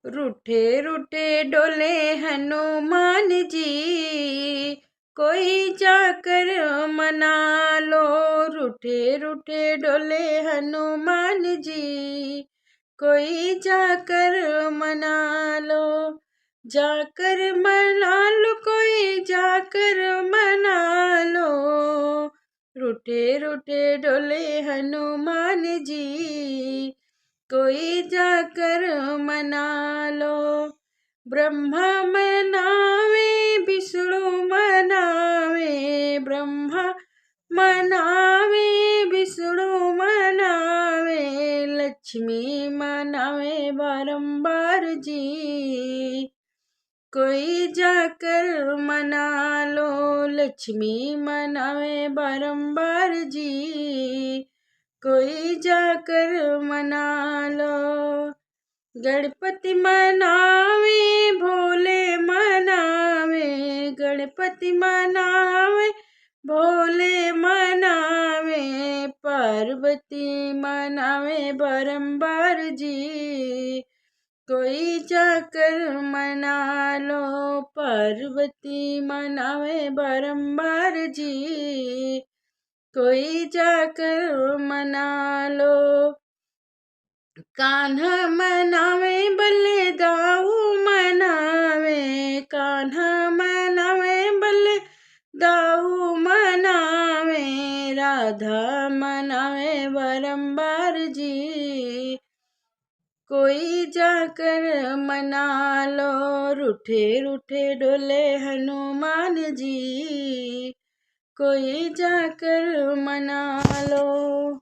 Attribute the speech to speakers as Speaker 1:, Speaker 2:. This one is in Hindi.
Speaker 1: रूठे रूठे डोले हनुमान जी, कोई जाकर मना लो। रूठे रूठे डोले हनुमान जी, कोई जाकर मना लो। जाकर मना लो, कोई जाकर मना लो। रूठे रूठे डोले हनुमान जी, कोई जाकर मना लो। ब्रह्मा मनावे विष्णु मनावे, ब्रह्मा मनावे विष्णु मनावे, लक्ष्मी मनावे बारंबार जी, कोई जाकर मना लो। लक्ष्मी मनावे बारंबार जी, कोई जाकर मना लो। गणपति मनावे भोले मनावे, गणपति मनावे भोले मनावे, पार्वती मनावे बारंबार जी, कोई जाकर मना लो। पार्वती मनावे बारंबार जी, कोई जाकर मना लो। कान्हा मनावे बलदाऊ मनावे, कान्हा मनावे बलदाऊ मनावे, राधा मनावे बारंबार जी, कोई जाकर मना लो। रूठे रूठे डोले हनुमान जी, कोई जाकर मना लो।